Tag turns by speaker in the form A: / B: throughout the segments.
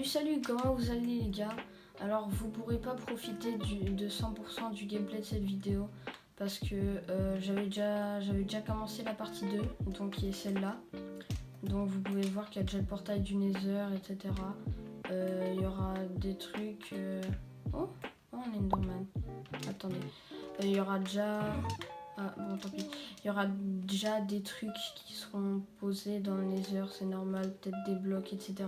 A: Salut, comment vous allez les gars? Alors vous pourrez pas profiter de 100% du gameplay de cette vidéo parce que j'avais déjà commencé la partie 2, donc qui est celle-là. Donc vous pouvez voir qu'il y a déjà le portail du Nether, etc. Il y aura des trucs... Oh, un Enderman. Attendez. Il y aura déjà... Ah bon, tant pis. Il y aura déjà des trucs qui seront posés dans le Nether, c'est normal, peut-être des blocs, etc.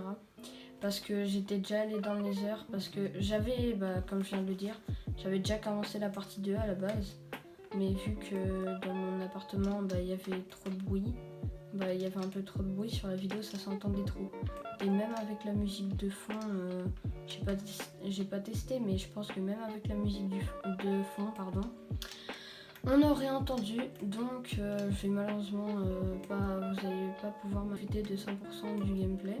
A: Parce que j'étais déjà allé dans le Nether, parce que j'avais, comme je viens de le dire, j'avais déjà commencé la partie 2 à la base. Mais vu que dans mon appartement, il y avait trop de bruit, il y avait un peu trop de bruit sur la vidéo, ça s'entendait trop. Et même avec la musique de fond, j'ai pas testé, mais je pense que même avec la musique de fond, on aurait entendu. Donc je vais malheureusement vous allez pas pouvoir m'inviter de 100% du gameplay.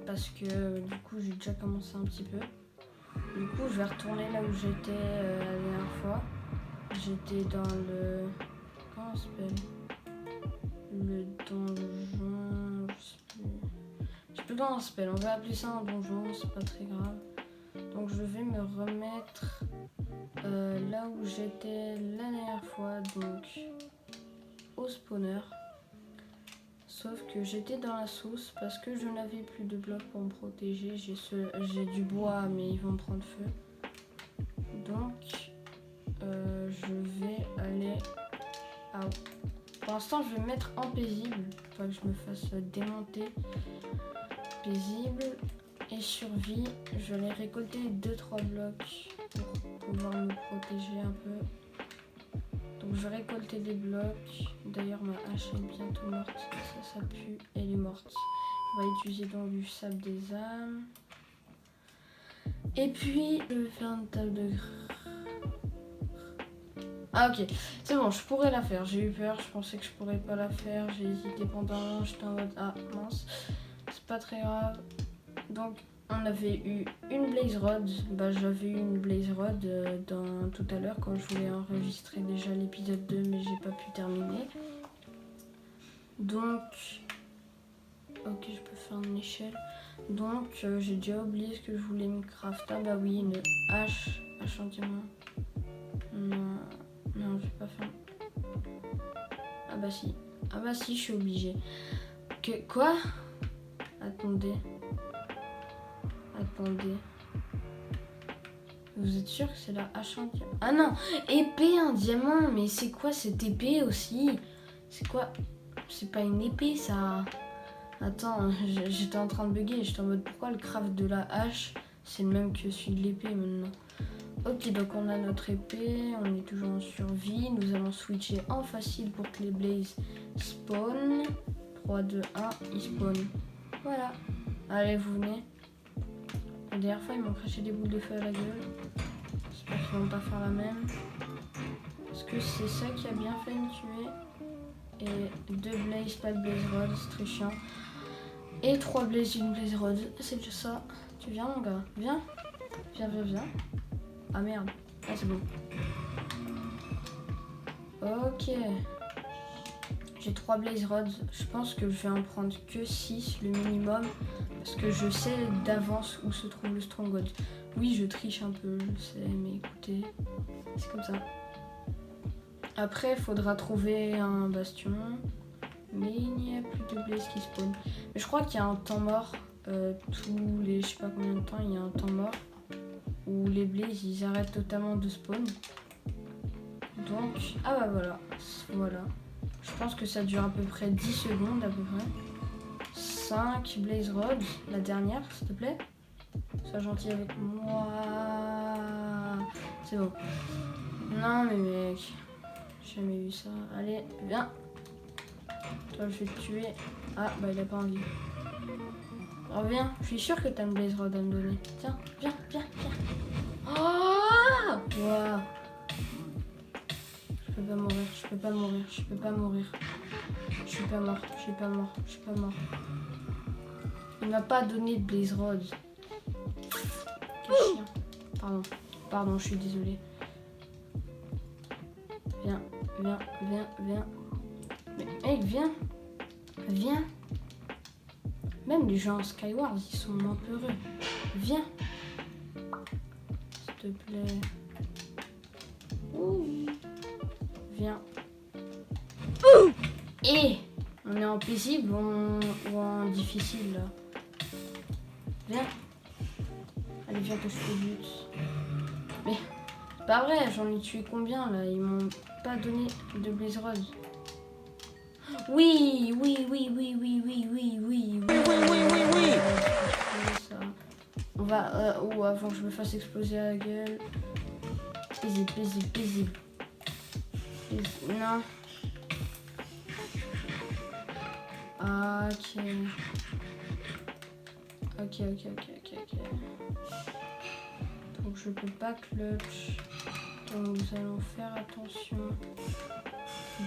A: Parce que du coup j'ai déjà commencé un petit peu. Du coup je vais retourner là où j'étais la dernière fois. J'étais dans le... Comment ça s'appelle? Le donjon... Je sais plus comment ça s'appelle. On va appeler ça un donjon, c'est pas très grave. Donc je vais me remettre là où j'étais la dernière fois, donc au spawner. Sauf que j'étais dans la sauce parce que je n'avais plus de blocs pour me protéger. J'ai du bois mais ils vont me prendre feu. Donc je vais aller à... Pour l'instant je vais me mettre en paisible. Faut que je me fasse démonter. Paisible et survie. Je vais aller récolter 2-3 blocs pour pouvoir me protéger un peu. Donc je vais récolter des blocs. D'ailleurs ma hache est bientôt morte. Ça pue. Elle est morte. On va utiliser donc du sable des âmes. Et puis je vais faire une table de... Ah ok, c'est bon, je pourrais la faire. J'ai eu peur, je pensais que je pourrais pas la faire. J'ai hésité pendant, j'étais en mode ah mince. C'est pas très grave. Donc on avait eu une blaze rod. J'avais eu une blaze rod tout à l'heure quand je voulais enregistrer déjà l'épisode 2 mais j'ai pas pu terminer. Donc ok, je peux faire une échelle. Donc j'ai déjà oublié ce que je voulais me crafter. Bah oui, une hache en diamant. Non, je vais pas faire. Ah bah si, je suis obligée. Quoi? Attendez. Vous êtes sûr que c'est la hache en diamant? Ah non, épée en diamant. Mais c'est quoi cette épée aussi? C'est quoi? C'est pas une épée ça. Attends, j'étais en train de bugger. J'étais en mode pourquoi le craft de la hache c'est le même que celui de l'épée maintenant. Ok, donc on a notre épée, on est toujours en survie. Nous allons switcher en facile pour que les blazes spawn. 3, 2, 1, ils spawn. Voilà. Allez, vous venez. La dernière fois, ils m'ont craché des boules de feu à la gueule. J'espère qu'ils vont pas faire la même. Parce que c'est ça qui a bien fait me tuer. Et 2 blazes, pas de blaze rod, c'est très chiant. Et 3 blazes, une blaze rod, c'est déjà ça. Tu viens mon gars? Viens. Viens. Ah merde. Ah c'est bon. Ok. J'ai 3 blaze rods. Je pense que je vais en prendre que 6 le minimum. Parce que je sais d'avance où se trouve le stronghold. Oui, je triche un peu, je sais, mais écoutez, c'est comme ça. Après, il faudra trouver un bastion. Mais il n'y a plus de blaze qui spawn. Mais je crois qu'il y a un temps mort. Tous les je sais pas combien de temps, il y a un temps mort. Où les blazes ils arrêtent totalement de spawn. Donc, ah bah voilà. Je pense que ça dure à peu près 10 secondes à peu près. 5 blaze rods, la dernière s'il te plaît. Sois gentil avec moi. C'est bon. Non mais mec, j'ai jamais vu ça. Allez, viens. Toi je vais te tuer. Ah bah il a pas envie. Reviens, je suis sûre que t'as une blaze rod à me donner. Tiens, viens. Oh wow. Je peux pas mourir. Je suis pas mort. Il m'a pas donné de blaze rod. Quel chien. Pardon, je suis désolée. Viens. Mais mec, viens. Même les gens en Skyward, ils sont moins peureux. Viens. S'il te plaît. Ouh. Viens. Et on est en paisible ou en difficile là. Viens. Allez, viens que je te bute. Mais c'est pas vrai, j'en ai tué combien là? Ils m'ont pas donné de Blaze Rod. Oui. Ça. On va... avant que je me fasse exploser la gueule. Paisible. Non. Ok. Donc je peux pas clutch. Donc nous allons faire attention.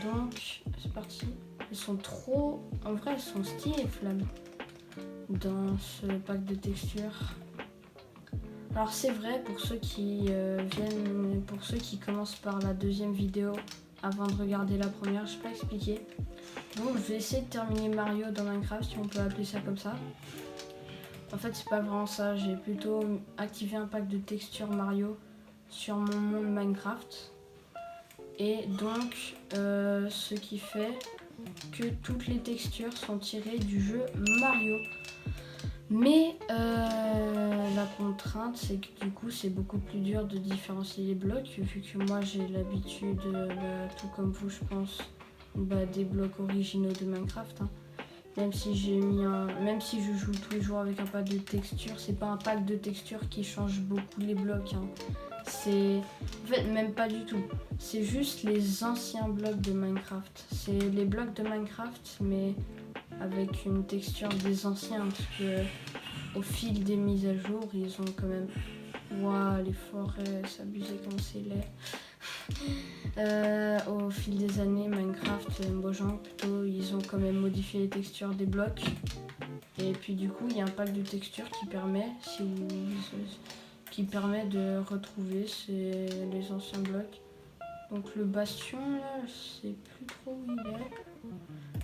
A: Donc c'est parti. Elles sont trop... En vrai elles sont stylées flammes. Dans ce pack de textures. Alors c'est vrai pour ceux qui pour ceux qui commencent par la deuxième vidéo avant de regarder la première, je peux pas expliquer. Donc je vais essayer de terminer Mario dans Minecraft, si on peut appeler ça comme ça. En fait c'est pas vraiment ça, j'ai plutôt activé un pack de textures Mario sur mon monde Minecraft. Et donc ce qui fait que toutes les textures sont tirées du jeu Mario. Mais la contrainte, c'est que du coup, c'est beaucoup plus dur de différencier les blocs, vu que moi j'ai l'habitude, tout comme vous, je pense, des blocs originaux de Minecraft. Hein. Même si même si je joue tous les jours avec un pack de textures, c'est pas un pack de textures qui change beaucoup les blocs. Hein. C'est en fait même pas du tout. C'est juste les anciens blocs de Minecraft. C'est les blocs de Minecraft, mais avec une texture des anciens, parce que au fil des mises à jour, ils ont quand même... Waouh, les forêts, c'est abusé comme c'est laid. Au fil des années, Minecraft, Mojang plutôt, ils ont quand même modifié les textures des blocs. Et puis du coup, il y a un pack de textures qui permet, de retrouver les anciens blocs. Donc le bastion, là, je sais plus trop où il est.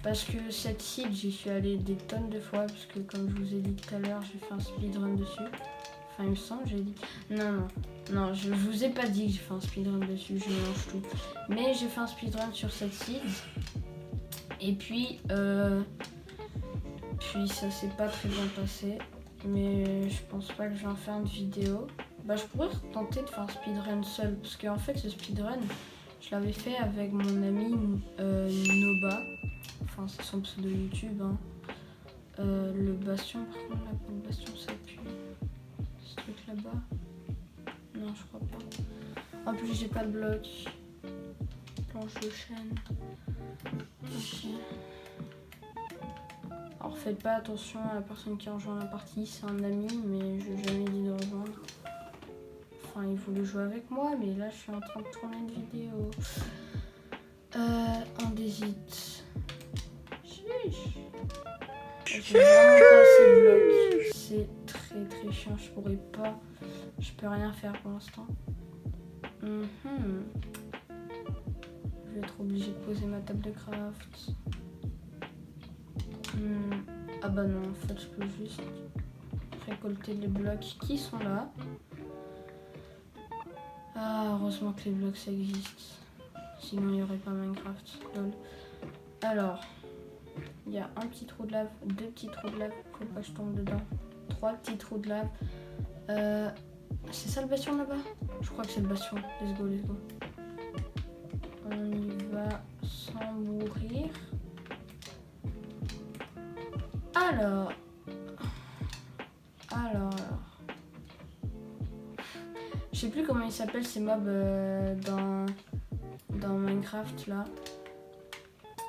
A: Parce que cette seed, j'y suis allée des tonnes de fois, parce que comme je vous ai dit tout à l'heure, j'ai fait un speedrun dessus. Enfin, il me semble, j'ai dit... Non, je vous ai pas dit que j'ai fait un speedrun dessus, je mélange tout. Mais j'ai fait un speedrun sur cette seed. Et puis ça s'est pas très bien passé. Mais je pense pas que je vais en faire une vidéo. Je pourrais tenter de faire un speedrun seul, parce qu'en fait, ce speedrun, je l'avais fait avec mon ami Noba. Enfin, c'est son pseudo YouTube. Hein. Le bastion, par contre, là, pour le bastion, ça pue. Ce truc là-bas. Non, je crois pas. En plus, j'ai pas de bloc. Planche de chaîne. Ok. Alors, faites pas attention à la personne qui rejoint la partie. C'est un ami, mais je lui ai jamais dit de rejoindre. Enfin, il voulait jouer avec moi, mais là, je suis en train de tourner une vidéo. Indésite. J'ai vraiment pas assez de blocs. C'est très chiant. Je peux rien faire pour l'instant. Je vais être obligée de poser ma table de craft. Ah bah non, en fait je peux juste récolter les blocs qui sont là. Ah, heureusement que les blocs ça existe. Sinon il n'y aurait pas Minecraft. Lol. Alors, il y a un petit trou de lave, 2 petits trous de lave, faut pas que je tombe dedans. 3 petits trous de lave. C'est ça le bastion là-bas? Je crois que c'est le bastion. Let's go. On y va sans mourir. Alors. Je sais plus comment ils s'appellent ces mobs dans Minecraft là.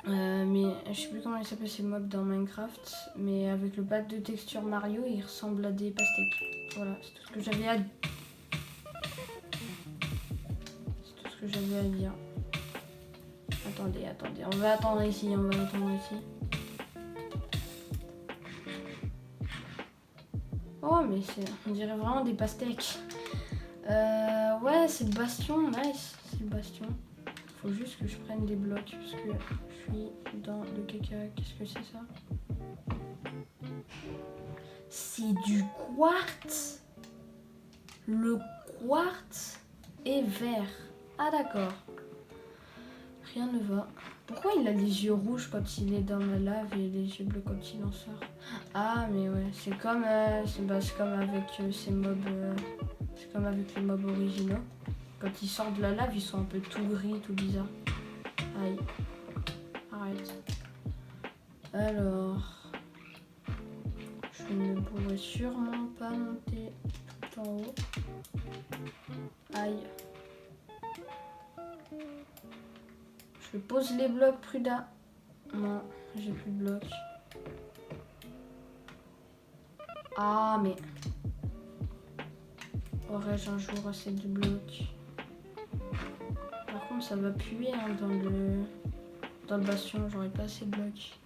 A: Mais je sais plus comment ils s'appellent ces mobs dans Minecraft. Mais avec le pack de texture Mario, ils ressemblent à des pastèques. Voilà, c'est tout ce que j'avais à dire. Attendez, on va attendre ici, Oh, mais on dirait vraiment des pastèques. Ouais, c'est le bastion, nice, c'est le bastion. Faut juste que je prenne des blocs, parce que je suis dans le caca. Qu'est-ce que c'est ça? c'est du quartz. Le quartz est vert. Ah d'accord. Rien ne va. Pourquoi il a les yeux rouges quand il est dans la lave et les yeux bleus quand il en sort? Ah mais ouais, c'est comme avec ces mobs. C'est comme avec les mobs originaux. Quand ils sortent de la lave, ils sont un peu tout gris, tout bizarre. Aïe. Arrête. Alors. Je ne pourrais sûrement pas monter tout en haut. Aïe. Je pose les blocs prudemment. Non, j'ai plus de blocs. Ah, mais... Aurais-je un jour assez de blocs? Par contre, ça va puer hein, dans le bastion. J'aurai pas assez de blocs.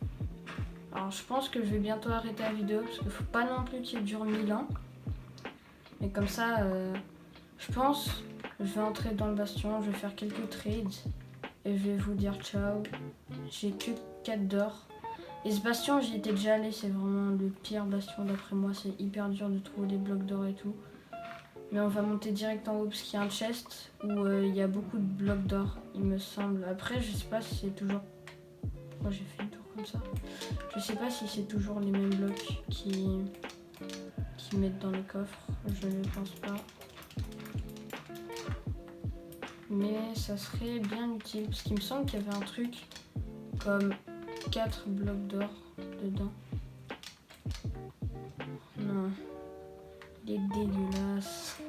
A: Alors, je pense que je vais bientôt arrêter la vidéo parce qu'il faut pas non plus qu'il dure 1000 ans. Mais comme ça, je pense, je vais entrer dans le bastion, je vais faire quelques trades. Et je vais vous dire ciao. J'ai que 4 d'or. Et ce bastion, j'y étais déjà allé. C'est vraiment le pire bastion d'après moi. C'est hyper dur de trouver des blocs d'or et tout. Mais on va monter direct en haut parce qu'il y a un chest où il y a beaucoup de blocs d'or, il me semble. Après, je sais pas si c'est toujours... Pourquoi j'ai fait le tour comme ça? Je sais pas si c'est toujours les mêmes blocs qui mettent dans les coffres. Je ne pense pas. Mais ça serait bien utile parce qu'il me semble qu'il y avait un truc comme 4 blocs d'or dedans. Non, il est dégueulasse.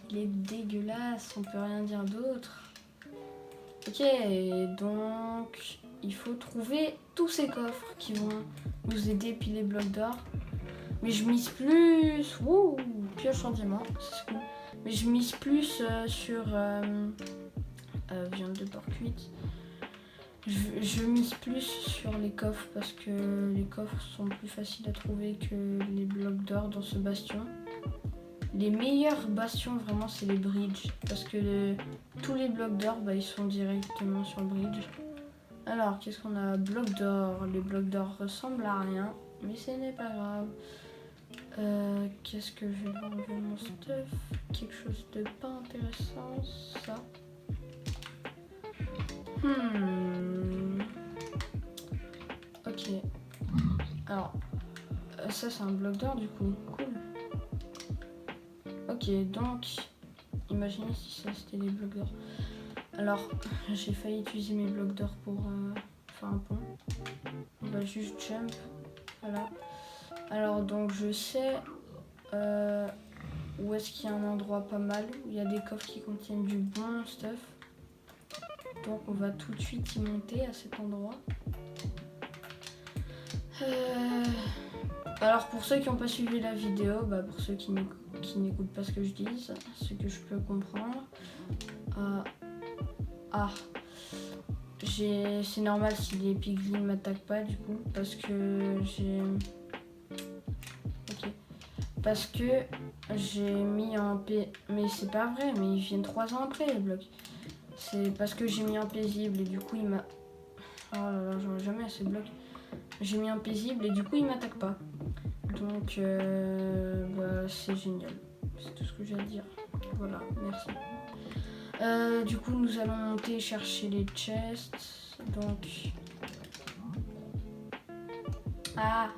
A: Il est dégueulasse, on peut rien dire d'autre. Ok, donc il faut trouver tous ces coffres qui vont nous aider puis les blocs d'or. Mais je mise plus... Wouh, pioche en diamant, c'est cool. Mais je mise plus sur... viande de porc cuite. Je mise plus sur les coffres parce que les coffres sont plus faciles à trouver que les blocs d'or dans ce bastion. Les meilleurs bastions vraiment c'est les bridges parce que tous les blocs d'or ils sont directement sur le bridge. Alors qu'est-ce qu'on a? Blocs d'or. Les blocs d'or ressemblent à rien mais ce n'est pas grave. Qu'est-ce que je vais enlever mon stuff? Quelque chose de pas intéressant, ça. Ok. Alors, ça c'est un bloc d'or du coup. Cool. Ok, donc, imaginez si ça c'était des blocs d'or. Alors, j'ai failli utiliser mes blocs d'or pour faire un pont. On va juste jump. Voilà. Alors, donc je sais où est-ce qu'il y a un endroit pas mal, où il y a des coffres qui contiennent du bon stuff. Donc on va tout de suite y monter à cet endroit. Alors pour ceux qui n'ont pas suivi la vidéo, pour ceux qui n'écoutent pas ce que je dis, ce que je peux comprendre. C'est normal si les piglins m'attaquent pas du coup, parce que j'ai... Ok. Parce que j'ai mis en paix... Mais c'est pas vrai, mais ils viennent 3 ans après les blocs. C'est parce que j'ai mis en paisible et du coup il m'a... Oh là là, j'aurais jamais assez de blocs. J'ai mis en paisible et du coup il m'attaque pas. Donc c'est génial. C'est tout ce que j'ai à dire. Voilà, merci. Du coup nous allons monter chercher les chests. Donc... Ah,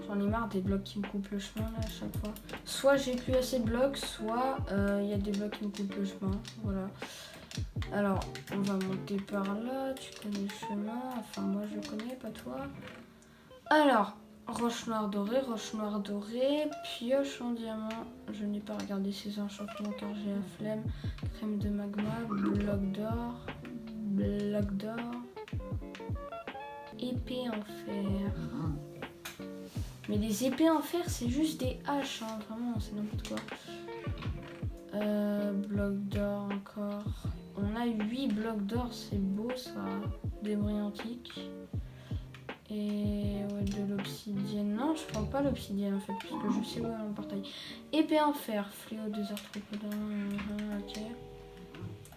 A: j'en ai marre des blocs qui me coupent le chemin là à chaque fois. Soit j'ai plus assez de blocs, soit il y a des blocs qui me coupent le chemin. Voilà. Alors, on va monter par là. Tu connais le chemin. Enfin, moi je connais, pas toi. Alors, roche noire dorée, pioche en diamant. Je n'ai pas regardé ces enchantements car j'ai la flemme. Crème de magma, bloc d'or, épée en fer. Mais les épées en fer, c'est juste des haches, hein, vraiment, c'est n'importe quoi. Bloc d'or encore. On a 8 blocs d'or, c'est beau ça. Des brillantiques. Et ouais, de l'obsidienne. Non, je prends pas l'obsidienne en fait, puisque je sais où est mon portail. Épée en fer, fléau des arthropodes. Ok.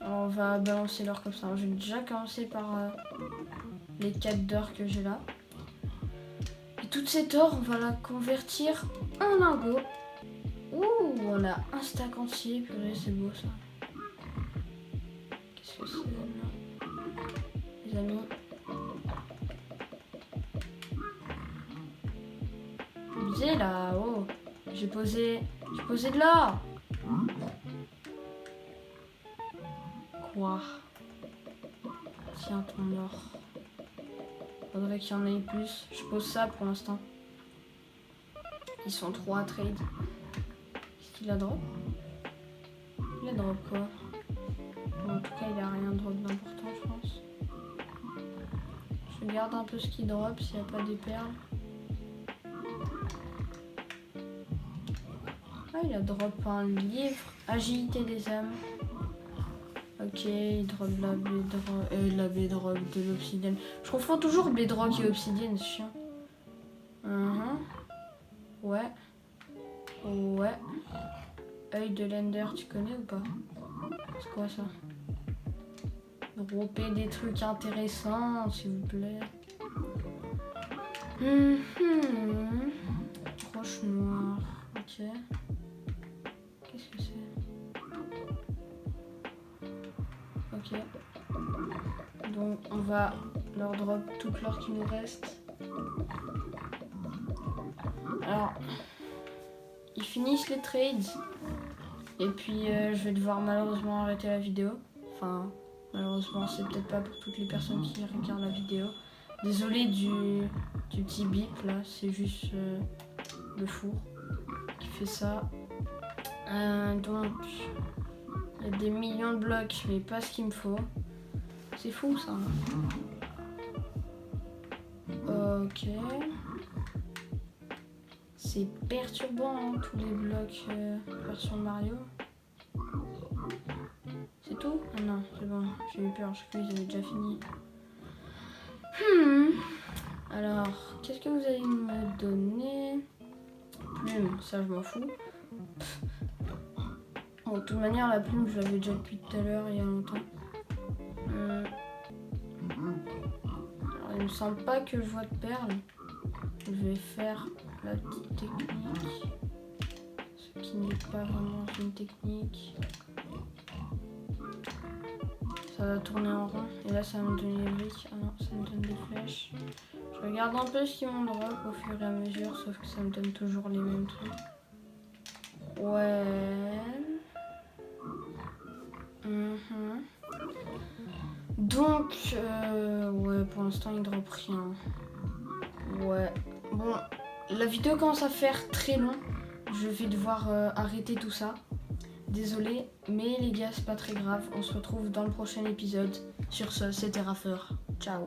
A: Alors on va balancer l'or comme ça. Je vais déjà commencer par les 4 d'or que j'ai là. Et toute cette or, on va la convertir en lingot. Ouh, on a un stack entier. Purée, c'est beau ça. Qu'est-ce que c'est là, les amis? Visez là, oh. J'ai posé de l'or. Quoi? Tiens ton or. Faudrait qu'il y en ait plus. Je pose ça pour l'instant. Ils sont trop à trade. Qu'est-ce qu'il a drop? Il a drop quoi? Bon, en tout cas, il a rien drop d'important, je pense. Je regarde un peu ce qu'il drop, s'il n'y a pas des perles. Ah, il a drop un livre. Agilité des âmes. Ok, il drop de la bedrock, de l'obsidienne. Je confonds toujours bedrock et obsidienne, c'est chiant. Ouais. Ouais. Œil de l'Ender, tu connais ou pas? C'est quoi ça? Dropper des trucs intéressants, s'il vous plaît. Roche noire. Ok. Qu'est-ce que c'est? Ok. Donc on va leur drop toute l'or qui nous reste. Alors, ils finissent les trades. Et puis je vais devoir malheureusement arrêter la vidéo. Enfin, malheureusement, c'est peut-être pas pour toutes les personnes qui regardent la vidéo. Désolé du petit bip là, c'est juste le four qui fait ça. Donc, il y a des millions de blocs, mais pas ce qu'il me faut. C'est fou ça. Ok. C'est perturbant hein, tous les blocs version Mario. C'est tout? Ah non, c'est bon, j'ai eu peur, je crois qu'ils avaient déjà fini. Alors, qu'est-ce que vous allez me donner? Plume, ça je m'en fous. Bon, de toute manière, la plume, je l'avais déjà depuis tout à l'heure, il y a longtemps. Alors, il me semble pas que je vois de perles. Je vais faire la petite technique. Ce qui n'est pas vraiment une technique. Ça va tourner en rond. Et là, ça va me donner des briques. Ah non, ça me donne des flèches. Je regarde un peu ce qu'ils m'ont drop au fur et à mesure, sauf que ça me donne toujours les mêmes trucs. Ouais. Donc, ouais, pour l'instant, il drop rien. Ouais. Bon, la vidéo commence à faire très long. Je vais devoir arrêter tout ça. Désolé, mais les gars, c'est pas très grave. On se retrouve dans le prochain épisode. Sur ce, c'était Raffer. Ciao.